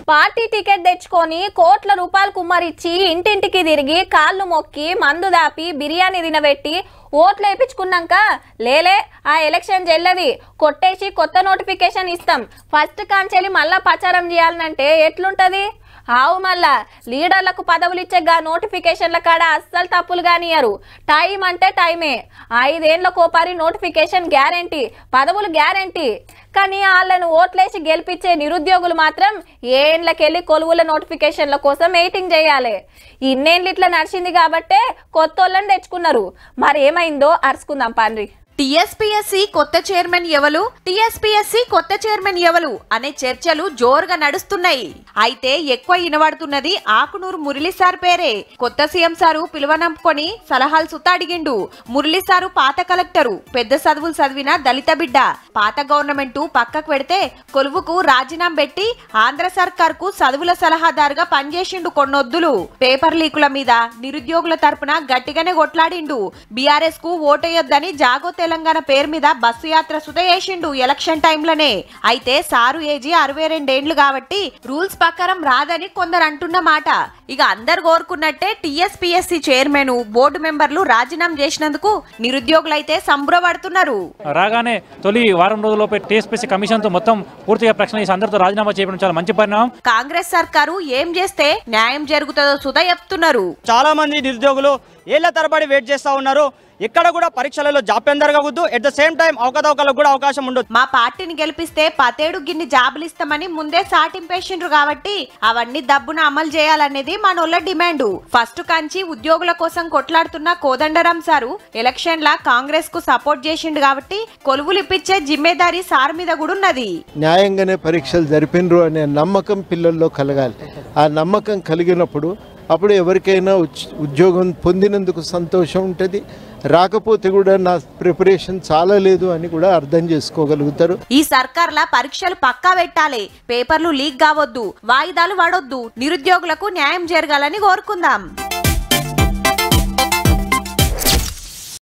Party ticket తెచ్చుకొని కోట్ల రూపాయలు కుమ్మరిచ్చి ఇంటింటికి తిరిగి కాళ్ళు మొక్కి మందు దాపి బిర్యానీ తినబెట్టి ఓట్లు వేయించుకున్నాక లేలే ఆ ఎలక్షన్ చెల్లది కొట్టేసి కొత్త నోటిఫికేషన్ ఇస్తాం ఫస్ట్ కాంచెలి మళ్ళా ప్రచారం చేయాలంటే ఎట్లుంటది? ఆవు మళ్ళా లీడర్లకు పదవులు ఇచ్చే నోటిఫికేషన్ల కాడ అస్సలు తప్పులు కానియరు. టైం అంటే టైమే. 5 ఏళ్ల కోపారి నోటిఫికేషన్ గ్యారంటీ, పదవులు గ్యారంటీ. కానీ వాళ్ళను ఓట్లేసి గెలిపించే నిరుద్యోగులు మాత్రం ఏండ్లకెళ్ళి కొలువుల నోటిఫికేషన్ల కోసం వెయిటింగ్ చేయాలి. ఇన్నేళ్ళు ఇట్లా నడిచింది కాబట్టే కొత్త వాళ్ళని తెచ్చుకున్నారు. మరి ఏమైందో అరుచుకుందాం పాండ్రి. టీఎస్పీఎస్సీ కొత్త చైర్మన్ ఎవరు, టీఎస్పీఎస్సీ కొత్త చైర్మన్ ఎవరు అనే చర్చలు జోరుగా నడుస్తున్నాయి. అయితే ఎక్కువ వినబడుతున్నది ఆకునూరు మురళి సార్ పేరే. కొత్త సీఎం సారు పిలువనంపుకొని సలహాలు సుత అడిగిండు. మురళి సారు పాత కలెక్టరు, పెద్ద చదువులు చదివిన దళిత బిడ్డ. పాత గవర్నమెంట్ పక్కకు పెడితే కొలువుకు రాజీనామా పెట్టి ఆంధ్ర సర్కార్ కు చదువుల సలహాదారుగా పనిచేసిండు. కొన్నొద్దులు పేపర్ లీకుల మీద నిరుద్యోగుల తరపున గట్టిగానే కొట్లాడిండు. బీఆర్ఎస్ కు ఓటేయొద్దని జాగో తెలంగాణ పేరు మీద బస్సు యాత్ర సుత చేసిండు ఎలక్షన్ టైంలోనే. అయితే సారు ఏజీ 62 ఏండ్లు కాబట్టి రూల్స్ ప్రకారం రాదని కొందరు అంటున్న మాట. ఇక అందరు కోరుకున్నట్టే టీఎస్పీఎస్సీ చైర్మన్, బోర్డు మెంబర్లు రాజీనామా చేసినందుకు నిరుద్యోగులైతే సంబరపడుతున్నారు. రాగానే తొలి వారం రోజుల్లోపే టీఎస్పీఎస్సీ కమిషన్ తో మొత్తం పూర్తిగా ప్రశ్న అందరితో రాజీనామా చేయడం చాలా మంచి పరిణామం. కాంగ్రెస్ సర్కారు ఏం చేస్తే న్యాయం జరుగుతుందో సుత చెప్తున్నారు. చాలా మంది నిరుద్యోగులు ఏళ్ల తరబడి వెయిట్ చేస్తా ఉన్నారు. ఇక్కడ కూడా పరీక్షలలో జాప్యం జరగవద్దు, ఎట్ ద సేమ్ టైం అవకతవకలకు కూడా అవకాశం ఉండదు. మా పార్టీని గెలిపిస్తే 10 గిన్ని జాబులు ఇస్తామని ముందే సాటింపేసిండ్రు కాబట్టి అవన్నీ దబ్బున అమలు చేయాలనేది మనోళ్ళ డిమాండ్. ఫస్ట్ కంచి ఉద్యోగుల కోసం కొట్లాడుతున్న కోదండరాం సారు ఎలక్షన్ లా కాంగ్రెస్ కు సపోర్ట్ చేసిండు కాబట్టి కొలువులు ఇప్పించే జిమ్మేదారీ సార్ మీద కూడా ఉన్నది. న్యాయంగానే పరీక్షలు జరిపినరు అనే నమ్మకం పిల్లల్లో కలగాలి. ఆ నమ్మకం కలిగినప్పుడు అప్పుడు ఎవరికైనా ఉద్యోగం పొందినందుకు సంతోషం ఉంటుంది. రాకపోతే కూడా నా ప్రిపరేషన్ చాలా లేదు అని కూడా అర్థం చేసుకోగలుగుతారు. ఈ సర్కార్ల పరీక్షలు పక్కా పెట్టాలి, పేపర్లు లీక్ కావద్దు, వాయిదాలు పడొద్దు, నిరుద్యోగులకు న్యాయం జరగాలని కోరుకుందాం.